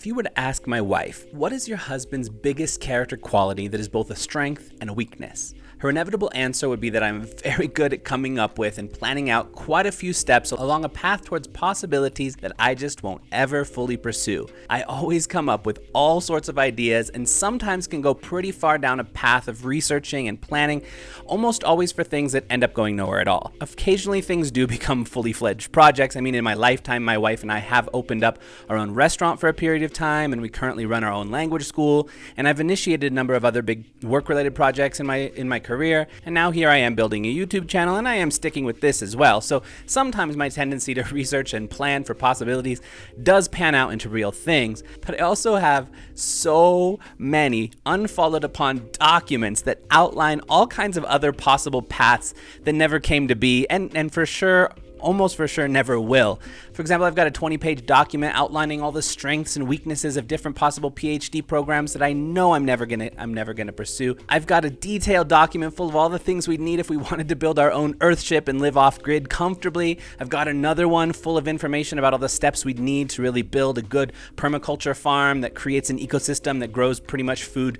If you were to ask my wife, what is your husband's biggest character quality that is both a strength and a weakness? Her inevitable answer would be that I'm very good at coming up with and planning out quite a few steps along a path towards possibilities that I just won't ever fully pursue. I always come up with all sorts of ideas and sometimes can go pretty far down a path of researching and planning, almost always for things that end up going nowhere at all. Occasionally things do become fully fledged projects. I mean, in my lifetime, my wife and I have opened up our own restaurant for a period of time, and we currently run our own language school, and I've initiated a number of other big work-related projects in my career, and now here I am building a YouTube channel, and I am sticking with this as well. So sometimes my tendency to research and plan for possibilities does pan out into real things, but I also have so many unfollowed upon documents that outline all kinds of other possible paths that never came to be, and for sure, almost for sure never will. For example, I've got a 20-page document outlining all the strengths and weaknesses of different possible PhD programs that I know I'm never gonna pursue. I've got a detailed document full of all the things we'd need if we wanted to build our own Earthship and live off-grid comfortably. I've got another one full of information about all the steps we'd need to really build a good permaculture farm that creates an ecosystem that grows pretty much food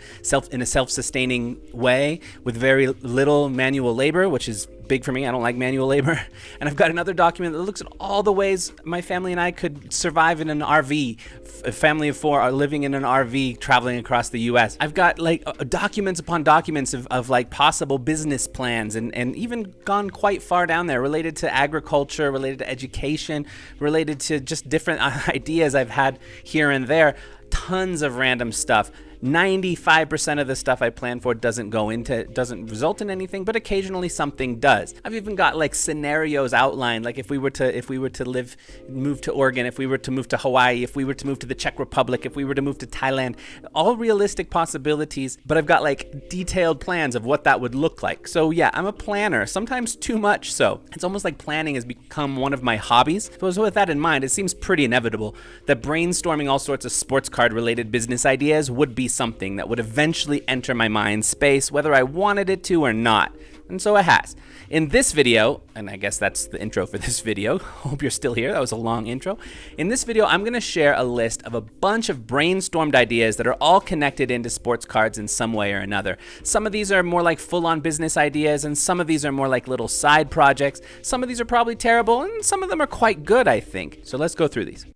in a self-sustaining way with very little manual labor, which is big for me. I don't like manual labor. And I've got another document that looks at all the ways my family and I could survive in an RV. A family of 4 are living in an RV traveling across the US. I've got like documents upon documents of like possible business plans and even gone quite far down there related to agriculture, related to education, related to just different ideas I've had here and there. Tons of random stuff. 95% of the stuff I plan for doesn't result in anything, but occasionally something does. I've even got like scenarios outlined, like if we were to move to Oregon, if we were to move to Hawaii, if we were to move to the Czech Republic, if we were to move to Thailand, all realistic possibilities, but I've got like detailed plans of what that would look like. So yeah, I'm a planner, sometimes too much so. It's almost like planning has become one of my hobbies. So with that in mind, it seems pretty inevitable that brainstorming all sorts of sports card related business ideas would be something that would eventually enter my mind space, whether I wanted it to or not. And so it has. In this video, and I guess that's the intro for this video, hope you're still here, that was a long intro. In this video, I'm gonna share a list of a bunch of brainstormed ideas that are all connected into sports cards in some way or another. Some of these are more like full-on business ideas, and some of these are more like little side projects. Some of these are probably terrible, and some of them are quite good, I think. So let's go through these.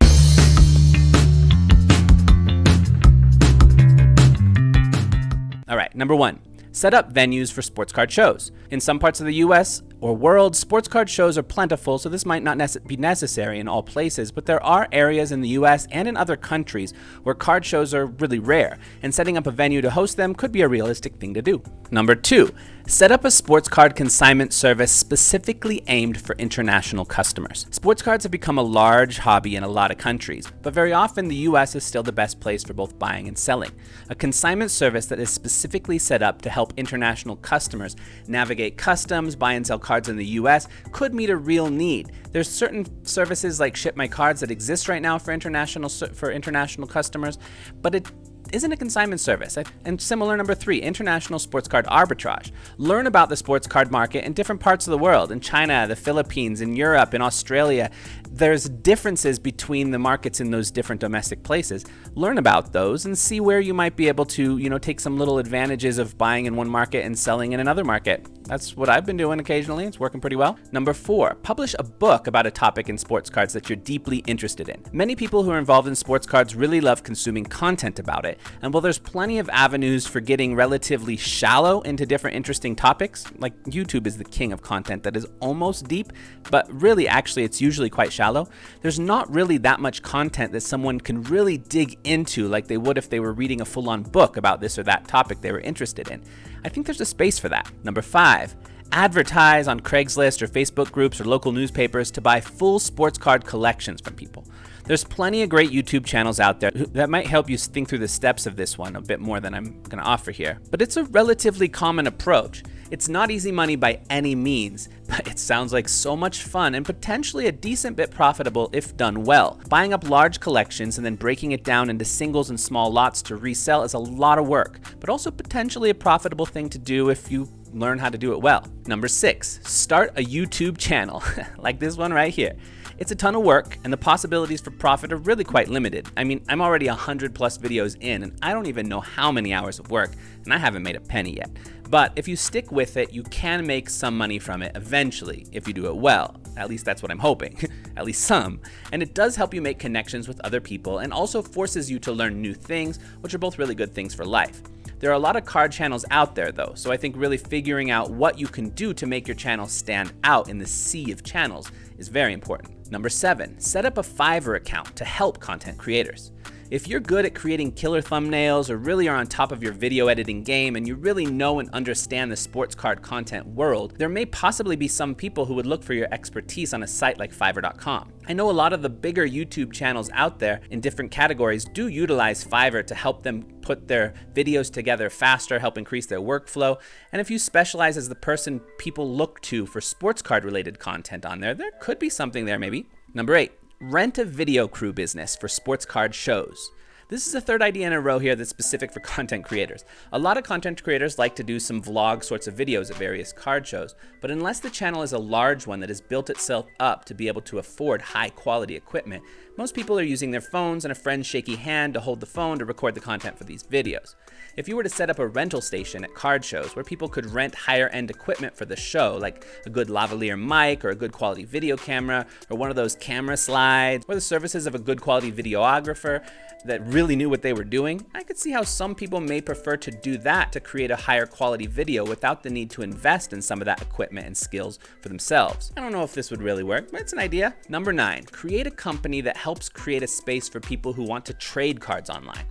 All right, number 1, set up venues for sports card shows. In some parts of the US or world, sports card shows are plentiful, so this might not be necessary in all places, but there are areas in the US and in other countries where card shows are really rare, and setting up a venue to host them could be a realistic thing to do. Number 2, set up a sports card consignment service specifically aimed for international customers. Sports cards have become a large hobby in a lot of countries, but very often the US is still the best place for both buying and selling. A consignment service that is specifically set up to help international customers navigate customs, buy and sell cards in the US could meet a real need. There's certain services like Ship My Cards that exist right now for international customers, but it isn't a consignment service. And similar, number 3, international sports card arbitrage. Learn about the sports card market in different parts of the world, in China, the Philippines, in Europe, in Australia. There's differences between the markets in those different domestic places. Learn about those and see where you might be able to, take some little advantages of buying in one market and selling in another market. That's what I've been doing occasionally. It's working pretty well. Number 4, publish a book about a topic in sports cards that you're deeply interested in. Many people who are involved in sports cards really love consuming content about it. And while there's plenty of avenues for getting relatively shallow into different interesting topics, like YouTube is the king of content that is almost deep, but really actually it's usually quite shallow, there's not really that much content that someone can really dig into like they would if they were reading a full-on book about this or that topic they were interested in. I think there's a space for that. Number 5, advertise on Craigslist or Facebook groups or local newspapers to buy full sports card collections from people. There's plenty of great YouTube channels out there that might help you think through the steps of this one a bit more than I'm going to offer here. But it's a relatively common approach. It's not easy money by any means, but it sounds like so much fun and potentially a decent bit profitable if done well. Buying up large collections and then breaking it down into singles and small lots to resell is a lot of work, but also potentially a profitable thing to do if you learn how to do it well. Number 6, start a YouTube channel like this one right here. It's a ton of work, and the possibilities for profit are really quite limited. I mean, I'm already 100 plus videos in, and I don't even know how many hours of work, and I haven't made a penny yet. But if you stick with it, you can make some money from it eventually, if you do it well. At least that's what I'm hoping, at least some. And it does help you make connections with other people, and also forces you to learn new things, which are both really good things for life. There are a lot of card channels out there though, so I think really figuring out what you can do to make your channel stand out in the sea of channels is very important. Number 7, set up a Fiverr account to help content creators. If you're good at creating killer thumbnails or really are on top of your video editing game and you really know and understand the sports card content world, there may possibly be some people who would look for your expertise on a site like Fiverr.com. I know a lot of the bigger YouTube channels out there in different categories do utilize Fiverr to help them put their videos together faster, help increase their workflow. And if you specialize as the person people look to for sports card related content on there could be something there maybe. Number 8. Rent a video crew business for sports card shows. This is the third idea in a row here that's specific for content creators. A lot of content creators like to do some vlog sorts of videos at various card shows, but unless the channel is a large one that has built itself up to be able to afford high quality equipment, most people are using their phones and a friend's shaky hand to hold the phone to record the content for these videos. If you were to set up a rental station at card shows where people could rent higher end equipment for the show, like a good lavalier mic or a good quality video camera or one of those camera slides, or the services of a good quality videographer that really knew what they were doing, I could see how some people may prefer to do that to create a higher quality video without the need to invest in some of that equipment and skills for themselves. I don't know if this would really work, but it's an idea. Number 9, create a company that helps create a space for people who want to trade cards online.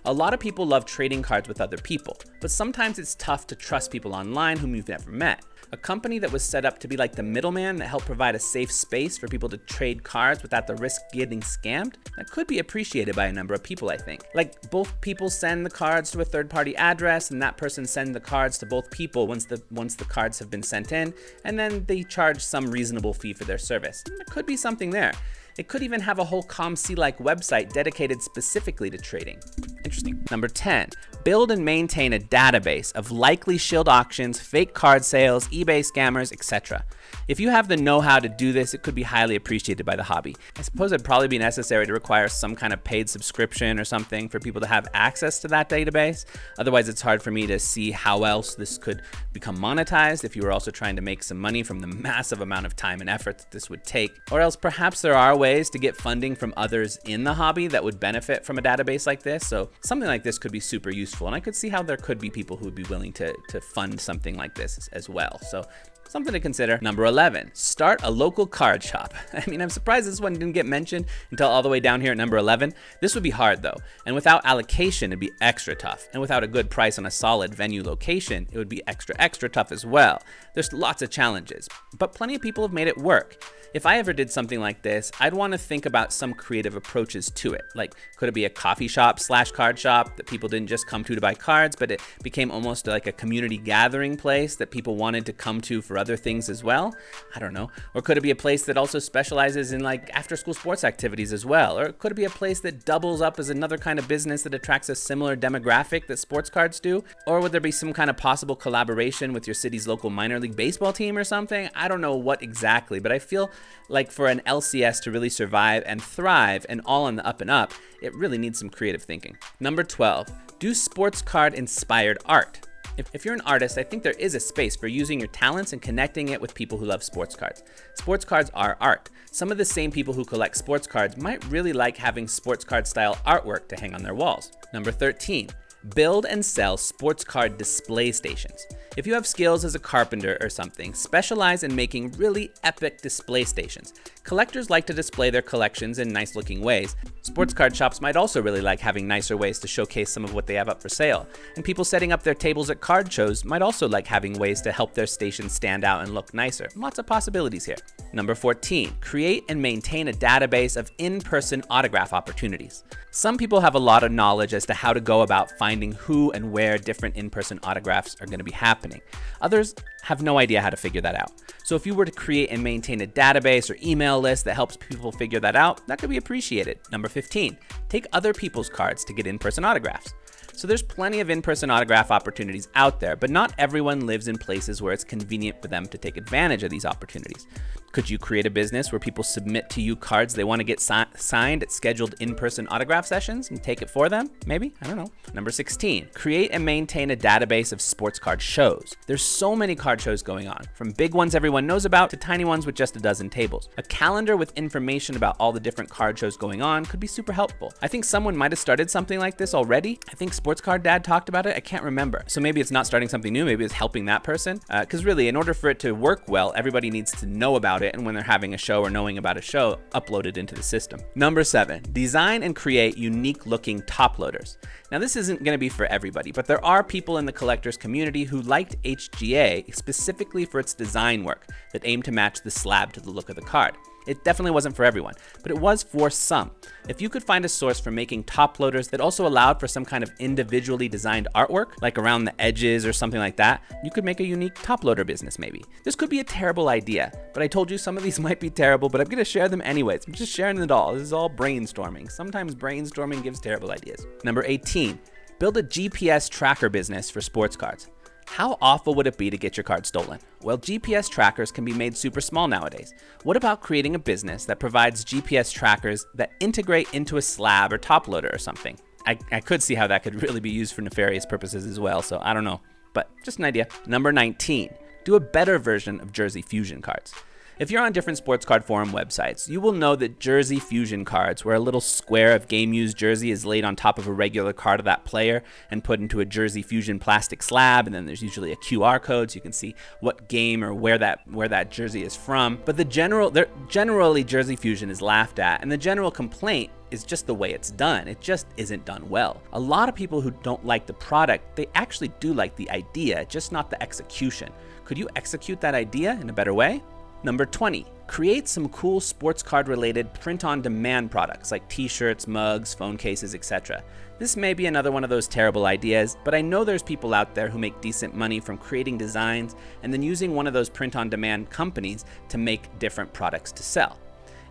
A lot of people love trading cards with other people, but sometimes it's tough to trust people online whom you've never met. A company that was set up to be like the middleman that helped provide a safe space for people to trade cards without the risk of getting scammed, that could be appreciated by a number of people, I think. Like, both people send the cards to a third-party address, and that person sends the cards to both people once the cards have been sent in, and then they charge some reasonable fee for their service. There could be something there. It could even have a whole ComC-like website dedicated specifically to trading. Interesting. Number 10, build and maintain a database of likely shield auctions, fake card sales, eBay scammers, etc. If you have the know-how to do this, it could be highly appreciated by the hobby. I suppose it'd probably be necessary to require some kind of paid subscription or something for people to have access to that database. Otherwise, it's hard for me to see how else this could become monetized if you were also trying to make some money from the massive amount of time and effort that this would take. Or else perhaps there are ways to get funding from others in the hobby that would benefit from a database like this. So something like this could be super useful. And I could see how there could be people who would be willing to fund something like this as well. So something to consider. Number 11, start a local card shop. I mean, I'm surprised this one didn't get mentioned until all the way down here at number 11. This would be hard though, and without allocation, it'd be extra tough. And without a good price on a solid venue location, it would be extra tough as well. There's lots of challenges, but plenty of people have made it work. If I ever did something like this, I'd want to think about some creative approaches to it. Like, could it be a coffee shop / card shop that people didn't just come to buy cards, but it became almost like a community gathering place that people wanted to come to for other things as well? I don't know. Or could it be a place that also specializes in like after school sports activities as well? Or could it be a place that doubles up as another kind of business that attracts a similar demographic that sports cards do? Or would there be some kind of possible collaboration with your city's local minor league baseball team or something? I don't know what exactly, but I feel like for an LCS to really survive and thrive and all on the up and up, it really needs some creative thinking. Number 12, do sports card inspired art. If you're an artist, I think there is a space for using your talents and connecting it with people who love sports cards. Sports cards are art. Some of the same people who collect sports cards might really like having sports card style artwork to hang on their walls. Number 13, build and sell sports card display stations. If you have skills as a carpenter or something, specialize in making really epic display stations. Collectors like to display their collections in nice looking ways. Sports card shops might also really like having nicer ways to showcase some of what they have up for sale. And people setting up their tables at card shows might also like having ways to help their station stand out and look nicer. Lots of possibilities here. Number 14, create and maintain a database of in-person autograph opportunities. Some people have a lot of knowledge as to how to go about finding who and where different in-person autographs are going to be happening. Others have no idea how to figure that out. So if you were to create and maintain a database or email list that helps people figure that out, that could be appreciated. Number 15, take other people's cards to get in-person autographs. So there's plenty of in-person autograph opportunities out there, but not everyone lives in places where it's convenient for them to take advantage of these opportunities. Could you create a business where people submit to you cards they want to get signed at scheduled in-person autograph sessions and take it for them? Maybe? I don't know. Number 16, create and maintain a database of sports card shows. There's so many card shows going on, from big ones everyone knows about to tiny ones with just a dozen tables. A calendar with information about all the different card shows going on could be super helpful. I think someone might have started something like this already. I think Sports Card Dad talked about it. I can't remember. So maybe it's not starting something new. Maybe it's helping that person. Because really, in order for it to work well, everybody needs to know about it, and when they're having a show or knowing about a show, upload it into the system. Number 7, design and create unique looking top loaders. Now this isn't going to be for everybody, but there are people in the collectors community who liked HGA specifically for its design work that aimed to match the slab to the look of the card. It definitely wasn't for everyone, but it was for some. If you could find a source for making top loaders that also allowed for some kind of individually designed artwork, like around the edges or something like that, you could make a unique top loader business maybe. This could be a terrible idea, but I told you some of these might be terrible, but I'm gonna share them anyways. I'm just sharing it all. This is all brainstorming. Sometimes brainstorming gives terrible ideas. Number 18, build a GPS tracker business for sports cards. How awful would it be to get your card stolen? Well, GPS trackers can be made super small nowadays. What about creating a business that provides GPS trackers that integrate into a slab or top loader or something? I could see how that could really be used for nefarious purposes as well, so I don't know, but just an idea. Number 19, do a better version of Jersey Fusion cards. If you're on different sports card forum websites, you will know that Jersey Fusion cards, where a little square of game-used jersey is laid on top of a regular card of that player and put into a Jersey Fusion plastic slab, and then there's usually a QR code so you can see what game or where that jersey is from. But generally Jersey Fusion is laughed at, and the general complaint is just the way it's done. It just isn't done well. A lot of people who don't like the product, they actually do like the idea, just not the execution. Could you execute that idea in a better way? Number 20, create some cool sports card related print-on-demand products like t-shirts, mugs, phone cases, etc. This may be another one of those terrible ideas, but I know there's people out there who make decent money from creating designs and then using one of those print-on-demand companies to make different products to sell.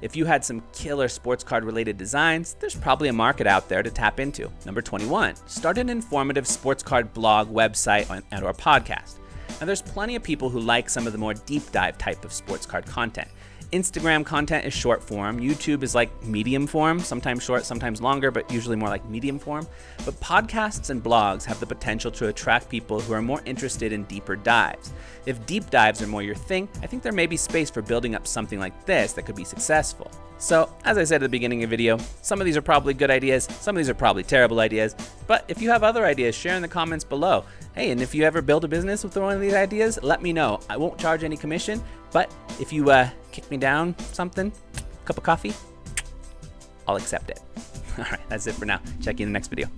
If you had some killer sports card related designs, there's probably a market out there to tap into. Number 21, start an informative sports card blog, website, and or podcast. Now there's plenty of people who like some of the more deep dive type of sports card content. Instagram content is short form, YouTube is like medium form, sometimes short, sometimes longer, but usually more like medium form. But podcasts and blogs have the potential to attract people who are more interested in deeper dives. If deep dives are more your thing, I think there may be space for building up something like this that could be successful. So, as I said at the beginning of the video, some of these are probably good ideas, some of these are probably terrible ideas, but if you have other ideas, share in the comments below. Hey, and if you ever build a business with one of these ideas, let me know. I won't charge any commission, but if you kick me down something, cup of coffee, I'll accept it. All right, that's it for now. Check you in the next video.